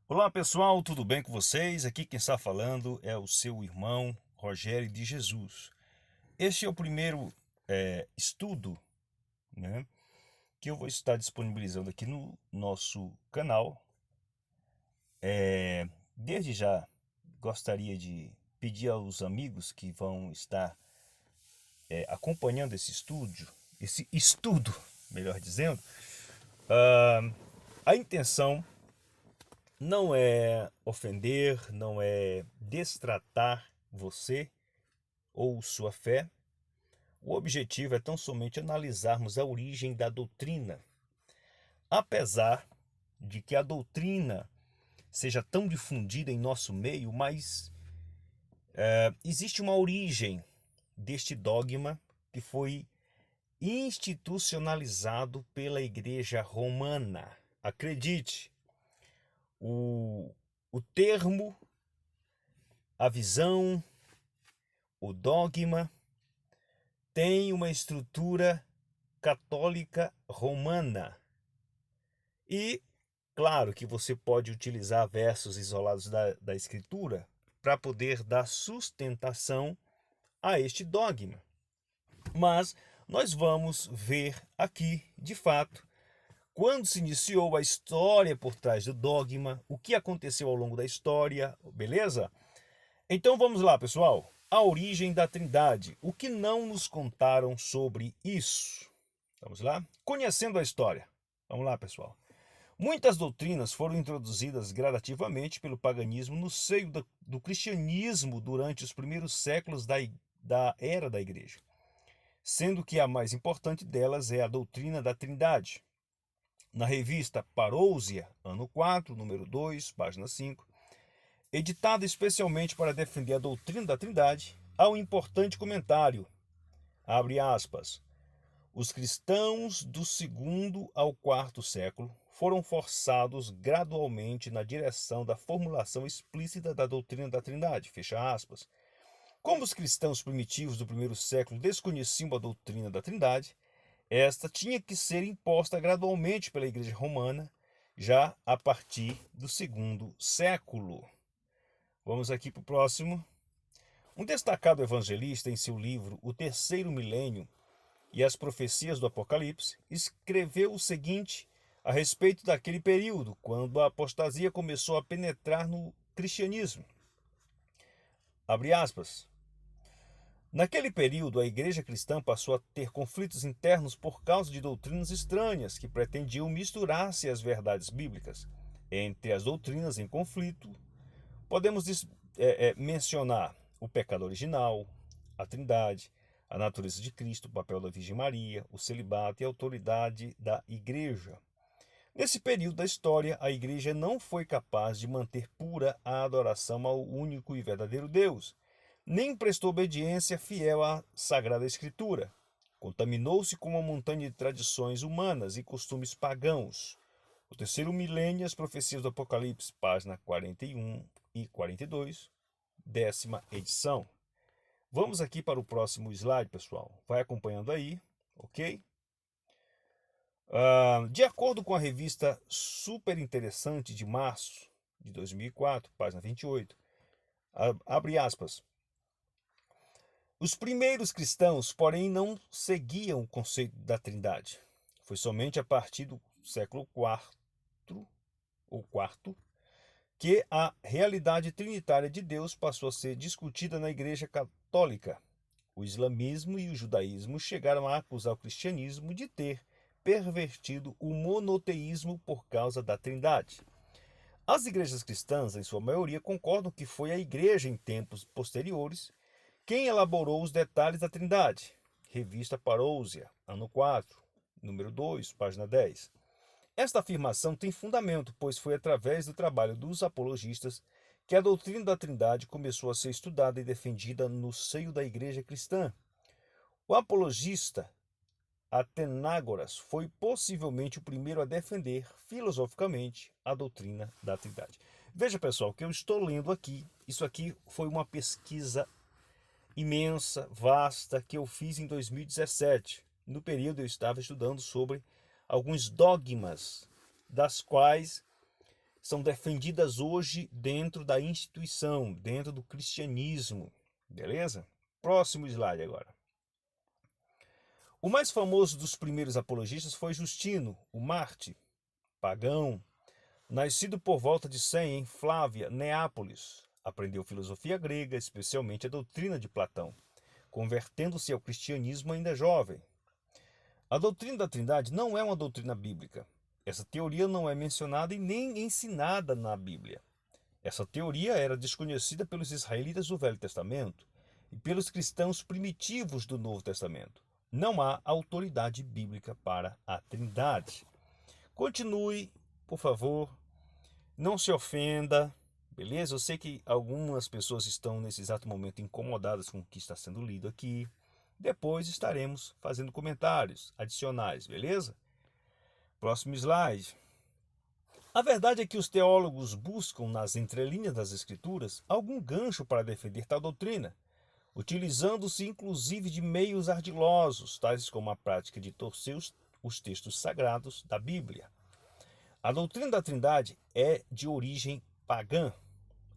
Olá pessoal, tudo bem com vocês? Aqui quem está falando é o seu irmão Rogério de Jesus. Este é o primeiro estudo, né, que eu vou estar disponibilizando aqui no nosso canal. Desde já gostaria de pedir aos amigos que vão estar acompanhando esse estudo, melhor dizendo, a intenção não é ofender, não é destratar você ou sua fé. O objetivo é tão somente analisarmos a origem da doutrina. Apesar de que a doutrina seja tão difundida em nosso meio, mas existe uma origem deste dogma que foi institucionalizado pela Igreja Romana. Acredite, o, o termo, a visão, o dogma tem uma estrutura católica romana. E claro que você pode utilizar versos isolados da Escritura para poder dar sustentação a este dogma. Mas nós vamos ver aqui, de fato, quando se iniciou a história por trás do dogma, o que aconteceu ao longo da história, beleza? Então vamos lá, pessoal. A origem da Trindade. O que não nos contaram sobre isso? Vamos lá? Conhecendo a história. Vamos lá, pessoal. Muitas doutrinas foram introduzidas gradativamente pelo paganismo no seio do cristianismo durante os primeiros séculos da era da Igreja, sendo que a mais importante delas é a doutrina da Trindade. Na revista Parousia, ano 4, número 2, página 5, editada especialmente para defender a doutrina da Trindade, há um importante comentário, abre aspas, os cristãos do segundo ao quarto século foram forçados gradualmente na direção da formulação explícita da doutrina da Trindade, fecha aspas. Como os cristãos primitivos do primeiro século desconheciam a doutrina da Trindade, esta tinha que ser imposta gradualmente pela Igreja Romana, já a partir do segundo século. Vamos aqui para o próximo. Um destacado evangelista, em seu livro O Terceiro Milênio e as Profecias do Apocalipse, escreveu o seguinte a respeito daquele período, quando a apostasia começou a penetrar no cristianismo. Abre aspas. Naquele período, a igreja cristã passou a ter conflitos internos por causa de doutrinas estranhas que pretendiam misturar-se às verdades bíblicas. Entre as doutrinas em conflito, podemos mencionar o pecado original, a Trindade, a natureza de Cristo, o papel da Virgem Maria, o celibato e a autoridade da Igreja. Nesse período da história, a Igreja não foi capaz de manter pura a adoração ao único e verdadeiro Deus, nem prestou obediência fiel à Sagrada Escritura. Contaminou-se com uma montanha de tradições humanas e costumes pagãos. O terceiro milênio, as profecias do Apocalipse, página 41 e 42, 10ª edição. Vamos aqui para o próximo slide, pessoal. Vai acompanhando aí, ok? De acordo com a revista Super Interessante de março de 2004, página 28, abre aspas. Os primeiros cristãos, porém, não seguiam o conceito da Trindade. Foi somente a partir do século IV ou quarto que a realidade trinitária de Deus passou a ser discutida na Igreja Católica. O islamismo e o judaísmo chegaram a acusar o cristianismo de ter pervertido o monoteísmo por causa da Trindade. As igrejas cristãs, em sua maioria, concordam que foi a igreja em tempos posteriores quem elaborou os detalhes da Trindade. Revista Parousia, ano 4, número 2, página 10. Esta afirmação tem fundamento, pois foi através do trabalho dos apologistas que a doutrina da Trindade começou a ser estudada e defendida no seio da igreja cristã. O apologista Atenágoras foi possivelmente o primeiro a defender filosoficamente a doutrina da Trindade. Veja, pessoal, o que eu estou lendo aqui, isso aqui foi uma pesquisa imensa, vasta, que eu fiz em 2017. No período eu estava estudando sobre alguns dogmas, das quais são defendidas hoje dentro da instituição, dentro do cristianismo. Beleza? Próximo slide agora. O mais famoso dos primeiros apologistas foi Justino, o Marte, pagão, nascido por volta de 100 em Flávia, Neápolis. Aprendeu filosofia grega, especialmente a doutrina de Platão, convertendo-se ao cristianismo ainda jovem. A doutrina da Trindade não é uma doutrina bíblica. Essa teoria não é mencionada e nem ensinada na Bíblia. Essa teoria era desconhecida pelos israelitas do Velho Testamento e pelos cristãos primitivos do Novo Testamento. Não há autoridade bíblica para a Trindade. Continue, por favor. Não se ofenda, beleza? Eu sei que algumas pessoas estão nesse exato momento incomodadas com o que está sendo lido aqui. Depois estaremos fazendo comentários adicionais, beleza? Próximo slide. A verdade é que os teólogos buscam nas entrelinhas das Escrituras algum gancho para defender tal doutrina, utilizando-se inclusive de meios ardilosos, tais como a prática de torcer os textos sagrados da Bíblia. A doutrina da Trindade é de origem pagã.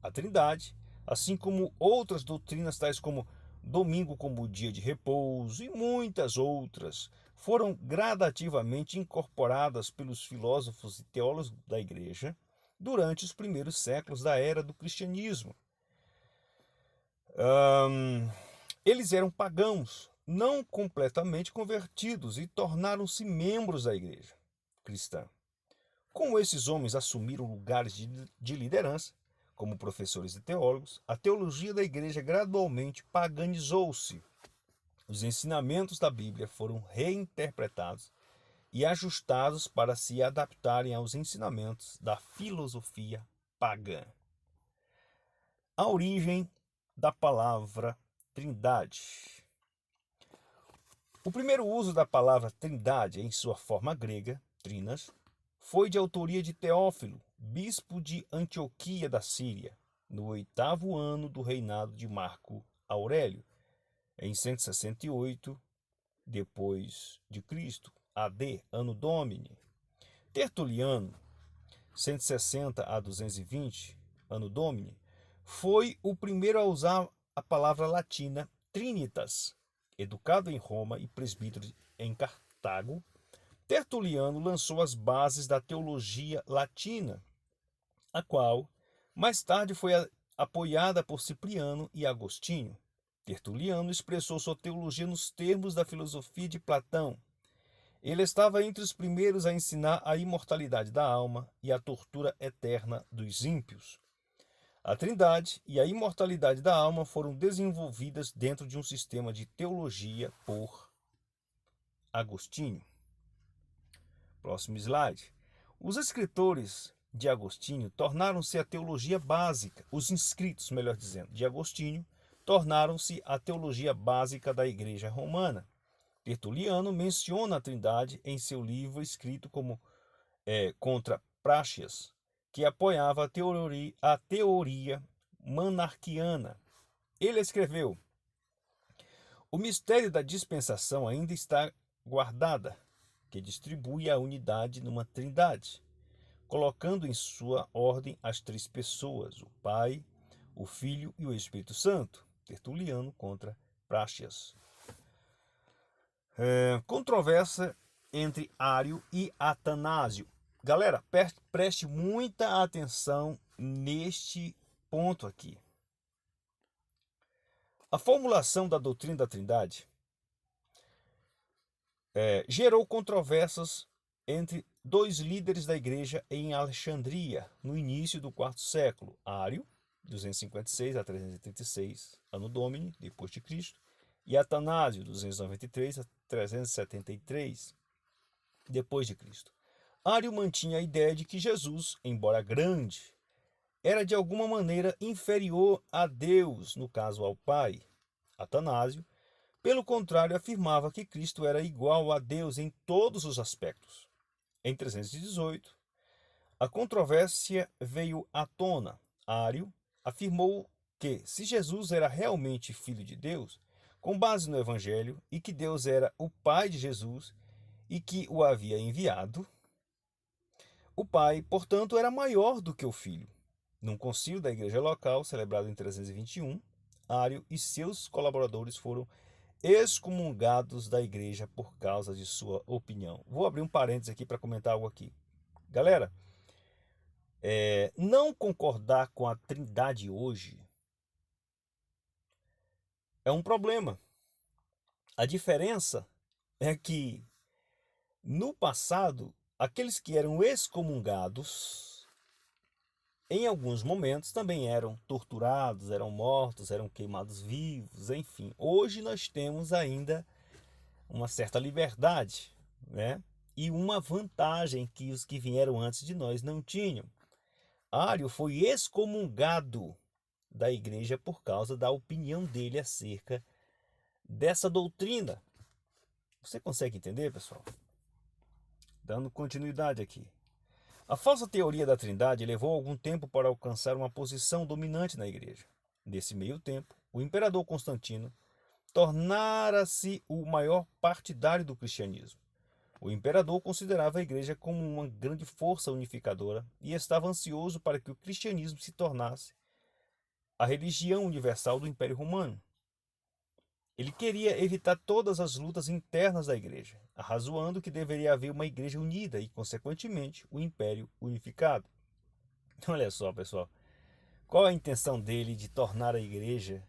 A Trindade, assim como outras doutrinas tais como domingo como dia de repouso e muitas outras, foram gradativamente incorporadas pelos filósofos e teólogos da Igreja durante os primeiros séculos da era do cristianismo. Eles eram pagãos, não completamente convertidos, e tornaram-se membros da Igreja cristã. Como esses homens assumiram lugares de liderança, como professores e teólogos, a teologia da igreja gradualmente paganizou-se. Os ensinamentos da Bíblia foram reinterpretados e ajustados para se adaptarem aos ensinamentos da filosofia pagã. A origem da palavra Trindade. O primeiro uso da palavra Trindade em sua forma grega, trinas, foi de autoria de Teófilo, bispo de Antioquia da Síria, no 8º ano do reinado de Marco Aurélio, em 168 depois de Cristo, AD, Anno Domini. Tertuliano, 160 a 220, Anno Domini, foi o primeiro a usar a palavra latina Trinitas. Educado em Roma e presbítero em Cartago, Tertuliano lançou as bases da teologia latina, a qual mais tarde foi apoiada por Cipriano e Agostinho. Tertuliano expressou sua teologia nos termos da filosofia de Platão. Ele estava entre os primeiros a ensinar a imortalidade da alma e a tortura eterna dos ímpios. A Trindade e a imortalidade da alma foram desenvolvidas dentro de um sistema de teologia por Agostinho. Próximo slide. Os escritores de Agostinho tornaram-se a teologia básica, os inscritos, melhor dizendo, de Agostinho, tornaram-se a teologia básica da Igreja Romana. Tertuliano menciona a Trindade em seu livro escrito como contra Práxias, que apoiava a teoria monarquiana. Ele escreveu: o mistério da dispensação ainda está guardada, que distribui a unidade numa trindade, colocando em sua ordem as três pessoas, o Pai, o Filho e o Espírito Santo. Tertuliano contra Práxias. Controvérsia entre Ário e Atanásio. Galera, preste muita atenção neste ponto aqui. A formulação da doutrina da Trindade gerou controvérsias entre dois líderes da igreja em Alexandria, no início do IV século, Ário, 256 a 336, Anno Domini, depois de Cristo, e Atanásio, 293 a 373, depois de Cristo. Ário mantinha a ideia de que Jesus, embora grande, era de alguma maneira inferior a Deus, no caso ao Pai. Atanásio, pelo contrário, afirmava que Cristo era igual a Deus em todos os aspectos. Em 318, a controvérsia veio à tona. Ário afirmou que, se Jesus era realmente filho de Deus, com base no Evangelho, e que Deus era o Pai de Jesus e que o havia enviado, O pai, portanto, era maior do que o filho. Num concílio da igreja local, celebrado em 321, Ário e seus colaboradores foram excomungados da igreja por causa de sua opinião. Vou abrir um parênteses aqui para comentar algo aqui. Galera, não concordar com a Trindade hoje é um problema. A diferença é que no passado, aqueles que eram excomungados, em alguns momentos também eram torturados, eram mortos, eram queimados vivos, enfim. Hoje nós temos ainda uma certa liberdade, né? E uma vantagem que os que vieram antes de nós não tinham. Ário foi excomungado da igreja por causa da opinião dele acerca dessa doutrina. Você consegue entender, pessoal? Dando continuidade aqui. A falsa teoria da Trindade levou algum tempo para alcançar uma posição dominante na igreja. Nesse meio tempo, o imperador Constantino tornara-se o maior partidário do cristianismo. O imperador considerava a igreja como uma grande força unificadora e estava ansioso para que o cristianismo se tornasse a religião universal do Império Romano. Ele queria evitar todas as lutas internas da igreja, arrazoando que deveria haver uma igreja unida e, consequentemente, o império unificado. Olha só, pessoal, qual a intenção dele de tornar a igreja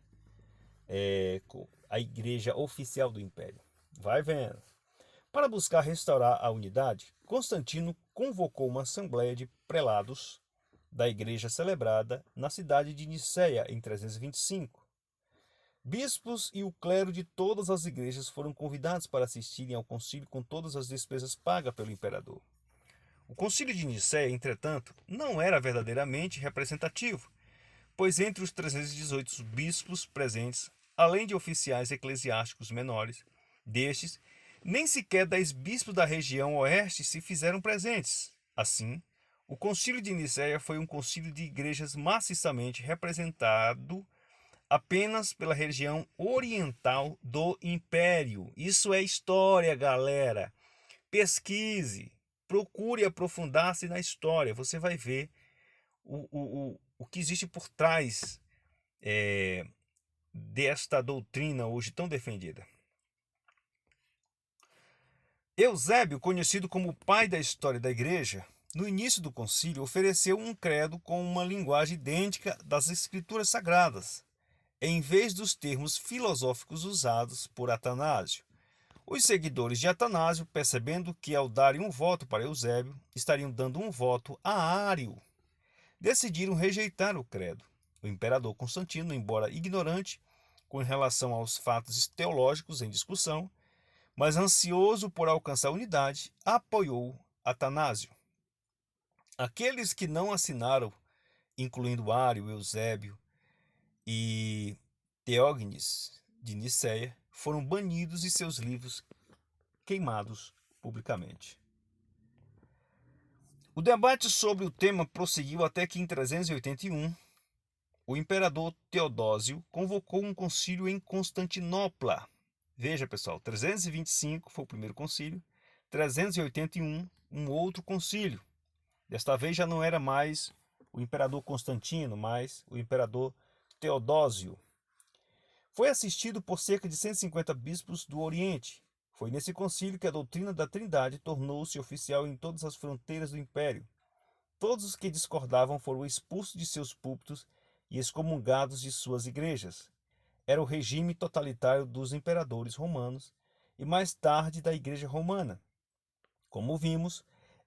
oficial do império? Vai vendo. Para buscar restaurar a unidade, Constantino convocou uma assembleia de prelados da igreja celebrada na cidade de Niceia em 325. Bispos e o clero de todas as igrejas foram convidados para assistirem ao concílio com todas as despesas pagas pelo imperador. O concílio de Nicéia, entretanto, não era verdadeiramente representativo, pois entre os 318 bispos presentes, além de oficiais eclesiásticos menores, destes, nem sequer 10 bispos da região oeste se fizeram presentes. Assim, o concílio de Nicéia foi um concílio de igrejas maciçamente representado apenas pela região oriental do império. Isso é história, galera. Pesquise, procure aprofundar-se na história. Você vai ver o que existe por trás desta doutrina hoje tão defendida. Eusébio, conhecido como o pai da história da igreja, no início do concílio ofereceu um credo com uma linguagem idêntica das escrituras sagradas, em vez dos termos filosóficos usados por Atanásio. Os seguidores de Atanásio, percebendo que ao darem um voto para Eusébio, estariam dando um voto a Ário, decidiram rejeitar o credo. O imperador Constantino, embora ignorante com relação aos fatos teológicos em discussão, mas ansioso por alcançar unidade, apoiou Atanásio. Aqueles que não assinaram, incluindo Ário, Eusébio e Teógenes de Nicéia, foram banidos e seus livros queimados publicamente. O debate sobre o tema prosseguiu até que em 381, o imperador Teodósio convocou um concílio em Constantinopla. Veja, pessoal, 325 foi o primeiro concílio, 381 um outro concílio. Desta vez já não era mais o imperador Constantino, mas o imperador Teodósio. Foi assistido por cerca de 150 bispos do Oriente. Foi nesse concílio que a doutrina da Trindade tornou-se oficial em todas as fronteiras do império. Todos os que discordavam foram expulsos de seus púlpitos e excomungados de suas igrejas. Era o regime totalitário dos imperadores romanos e mais tarde da Igreja Romana. Como vimos,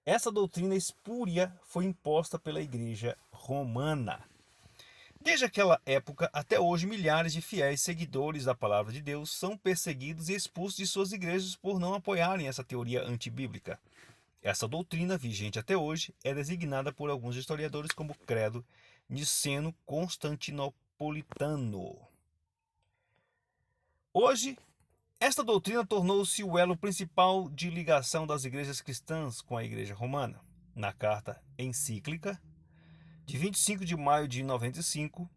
essa doutrina espúria foi imposta pela Igreja Romana. Desde aquela época até hoje, milhares de fiéis seguidores da Palavra de Deus são perseguidos e expulsos de suas igrejas por não apoiarem essa teoria antibíblica. Essa doutrina, vigente até hoje, é designada por alguns historiadores como credo niceno-constantinopolitano. Hoje, esta doutrina tornou-se o elo principal de ligação das igrejas cristãs com a Igreja Romana. Na carta encíclica de 25 de maio de 95,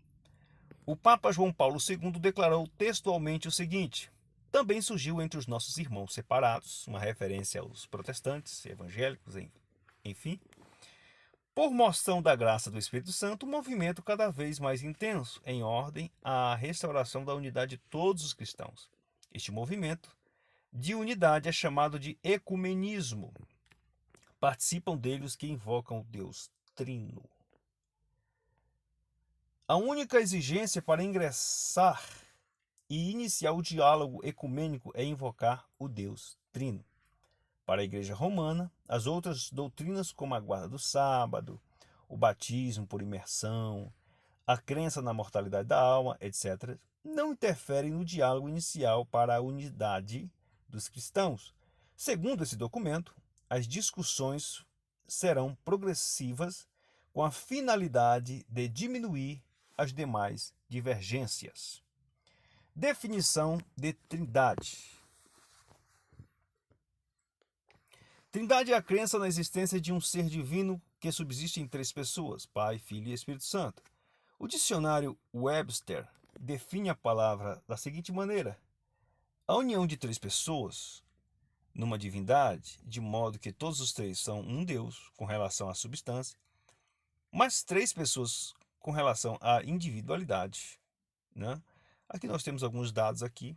o Papa João Paulo II declarou textualmente o seguinte: também surgiu entre os nossos irmãos separados, uma referência aos protestantes, evangélicos, enfim, Por moção da graça do Espírito Santo, um movimento cada vez mais intenso em ordem à restauração da unidade de todos os cristãos. Este movimento de unidade é chamado de ecumenismo. Participam dele os que invocam o Deus Trino. A única exigência para ingressar e iniciar o diálogo ecumênico é invocar o Deus Trino. Para a Igreja Romana, as outras doutrinas, como a guarda do sábado, o batismo por imersão, a crença na mortalidade da alma, etc., não interferem no diálogo inicial para a unidade dos cristãos. Segundo esse documento, as discussões serão progressivas com a finalidade de diminuir as demais divergências. Definição de Trindade. Trindade é a crença na existência de um ser divino que subsiste em três pessoas, Pai, Filho e Espírito Santo. O dicionário Webster define a palavra da seguinte maneira: a união de três pessoas numa divindade, de modo que todos os três são um Deus com relação à substância, mas três pessoas com relação à individualidade, né? Aqui nós temos alguns dados aqui.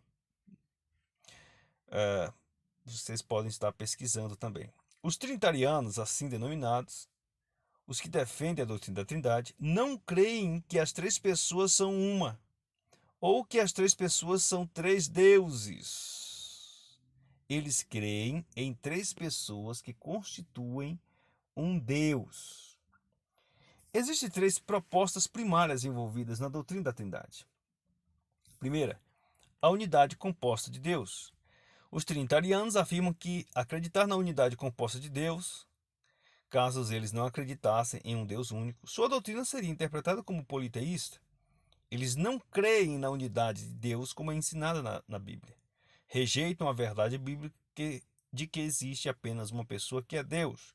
Vocês podem estar pesquisando também. Os trinitarianos, assim denominados, os que defendem a doutrina da Trindade, não creem que as três pessoas são uma, ou que as três pessoas são três deuses. Eles creem em três pessoas que constituem um Deus. Existem três propostas primárias envolvidas na doutrina da Trindade. Primeira, a unidade composta de Deus. Os trinitarianos afirmam que acreditar na unidade composta de Deus, caso eles não acreditassem em um Deus único, sua doutrina seria interpretada como politeísta. Eles não creem na unidade de Deus como é ensinada na Bíblia. Rejeitam a verdade bíblica de que existe apenas uma pessoa que é Deus.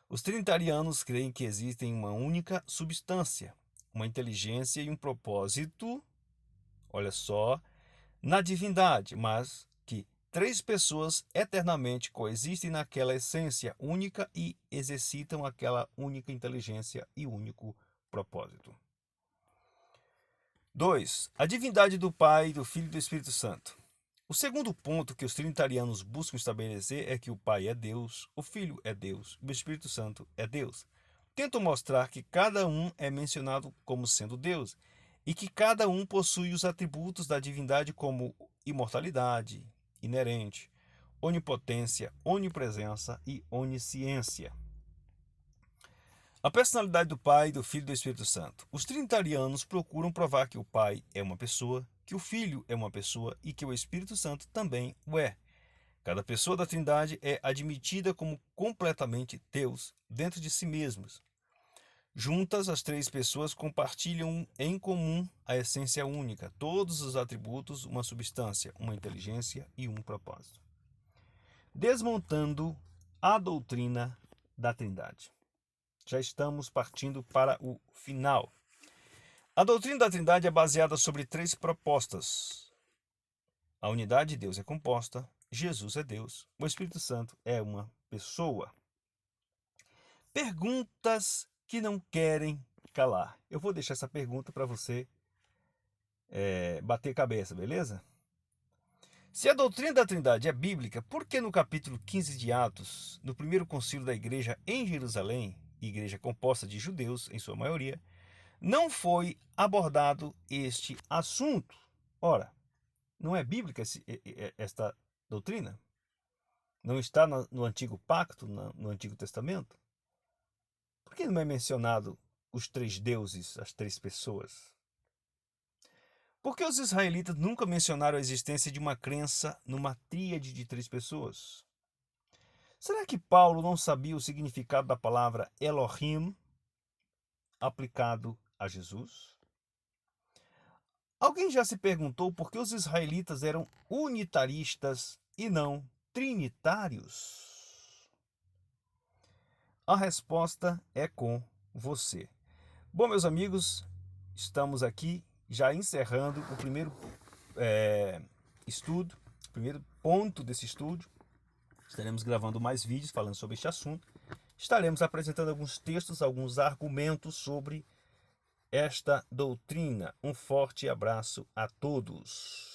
Os trinitarianos creem que existem uma única substância, uma inteligência e um propósito, olha só, na divindade, mas que três pessoas eternamente coexistem naquela essência única e exercitam aquela única inteligência e único propósito. 2. A divindade do Pai, do Filho e do Espírito Santo. O segundo ponto que os trinitarianos buscam estabelecer é que o Pai é Deus, o Filho é Deus e o Espírito Santo é Deus. Tentam mostrar que cada um é mencionado como sendo Deus e que cada um possui os atributos da divindade como imortalidade, inerente, onipotência, onipresença e onisciência. A personalidade do Pai, do Filho e do Espírito Santo. Os trinitarianos procuram provar que o Pai é uma pessoa, que o Filho é uma pessoa e que o Espírito Santo também o é. Cada pessoa da Trindade é admitida como completamente Deus dentro de si mesmos. Juntas, as três pessoas compartilham em comum a essência única, todos os atributos, uma substância, uma inteligência e um propósito. Desmontando a doutrina da Trindade. Já estamos partindo para o final. A doutrina da Trindade é baseada sobre três propostas. A unidade de Deus é composta, Jesus é Deus, o Espírito Santo é uma pessoa. Perguntas que não querem calar. Eu vou deixar essa pergunta para você bater cabeça, beleza? Se a doutrina da Trindade é bíblica, por que no capítulo 15 de Atos, no primeiro concílio da igreja em Jerusalém, igreja composta de judeus em sua maioria, não foi abordado este assunto? Ora, não é bíblica esta doutrina? Não está no Antigo Pacto, no Antigo Testamento? Por que não é mencionado os três deuses, as três pessoas? Por que os israelitas nunca mencionaram a existência de uma crença numa tríade de três pessoas? Será que Paulo não sabia o significado da palavra Elohim aplicado a Jesus? Alguém já se perguntou por que os israelitas eram unitaristas e não trinitários? A resposta é com você. Bom, meus amigos, estamos aqui já encerrando o primeiro estudo, o primeiro ponto desse estudo. Estaremos gravando mais vídeos falando sobre este assunto. estaremos apresentando alguns textos, alguns argumentos sobre esta doutrina. Um forte abraço a todos.